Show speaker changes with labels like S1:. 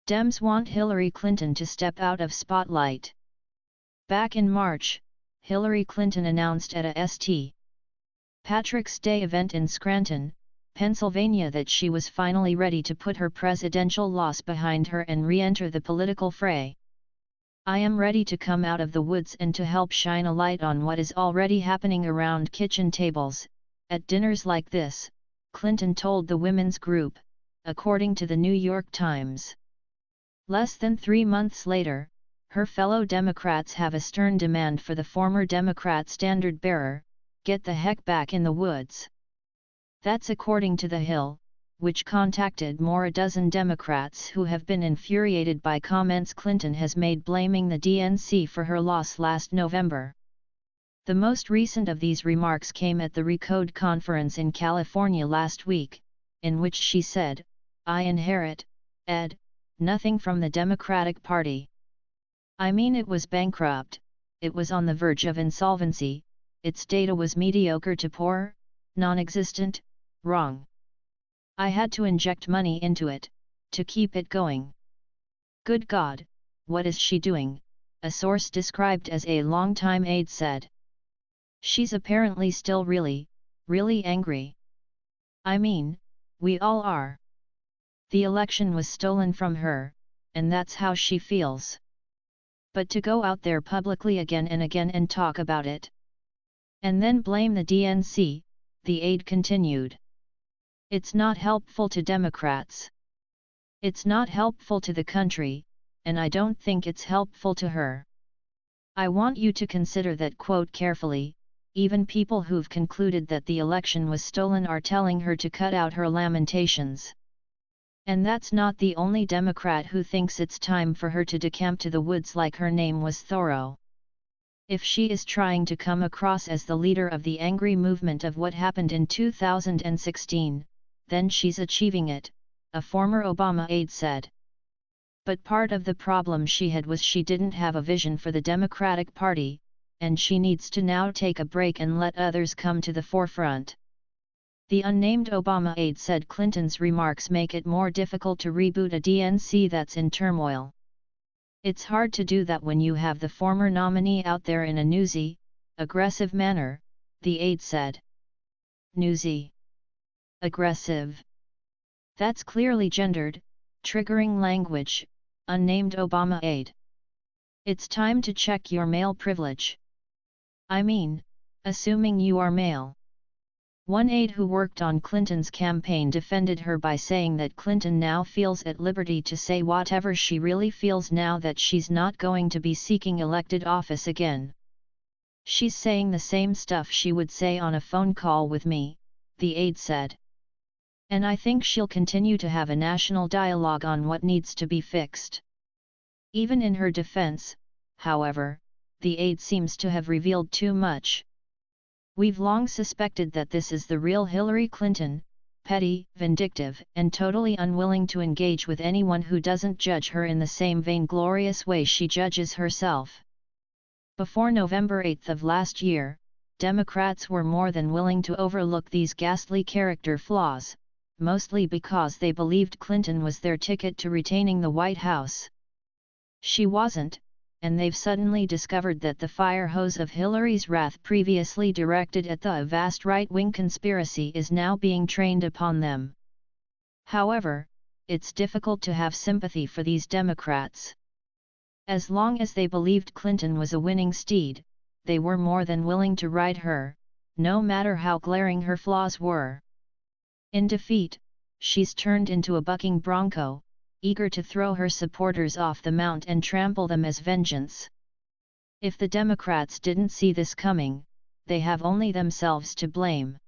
S1: Dems want Hillary Clinton to step out of spotlight. Back in March, Hillary Clinton announced at a St. Patrick's Day event in Scranton, Pennsylvania that she was finally ready to put her presidential loss behind her and re-enter the political fray. "I am ready to come out of the woods and to help shine a light on what is already happening around kitchen tables, at dinners like this," Clinton told the women's group, according to the New York Times. Less than 3 months later, her fellow Democrats have a stern demand for the former Democrat standard-bearer: "Get the heck back in the woods." That's according to The Hill, which contacted more a dozen Democrats who have been infuriated by comments Clinton has made blaming the DNC for her loss last November. The most recent of these remarks came at the RECODE conference in California last week, in which she said, "I inherit, ed, nothing from the Democratic Party. I mean, it was bankrupt, it was on the verge of insolvency, its data was mediocre to poor, non-existent, wrong. I had to inject money into it, to keep it going. Good God, what is she doing?" a source described as a longtime aide said. "She's apparently still really, really angry. I mean, we all are. The election was stolen from her, and that's how she feels. But to go out there publicly again and again and talk about it, and then blame the DNC," the aide continued. "It's not helpful to Democrats. It's not helpful to the country, and I don't think it's helpful to her. I want you to consider that quote carefully. Even people who've concluded that the election was stolen are telling her to cut out her lamentations. And that's not the only Democrat who thinks it's time for her to decamp to the woods like her name was Thoreau. If she is trying to come across as the leader of the angry movement of what happened in 2016, then she's achieving it," a former Obama aide said. But part of the problem she had was she didn't have a vision for the Democratic Party, and she needs to now take a break and let others come to the forefront. The unnamed Obama aide said Clinton's remarks make it more difficult to reboot a DNC that's in turmoil. "It's hard to do that when you have the former nominee out there in a newsy, aggressive manner," the aide said. Newsy. Aggressive. That's clearly gendered, triggering language, unnamed Obama aide. "It's time to check your male privilege. I mean, assuming you are male." One aide who worked on Clinton's campaign defended her by saying that Clinton now feels at liberty to say whatever she really feels now that she's not going to be seeking elected office again. "She's saying the same stuff she would say on a phone call with me," the aide said. "And I think she'll continue to have a national dialogue on what needs to be fixed." Even in her defense, however, the aide seems to have revealed too much. "We've long suspected that this is the real Hillary Clinton, petty, vindictive, and totally unwilling to engage with anyone who doesn't judge her in the same vainglorious way she judges herself." Before November 8 of last year, Democrats were more than willing to overlook these ghastly character flaws, mostly because they believed Clinton was their ticket to retaining the White House. She wasn't, and they've suddenly discovered that the fire hose of Hillary's wrath previously directed at the vast right-wing conspiracy is now being trained upon them. However, it's difficult to have sympathy for these Democrats. As long as they believed Clinton was a winning steed, they were more than willing to ride her, no matter how glaring her flaws were. In defeat, she's turned into a bucking bronco, eager to throw her supporters off the mount and trample them as vengeance. If the Democrats didn't see this coming, they have only themselves to blame.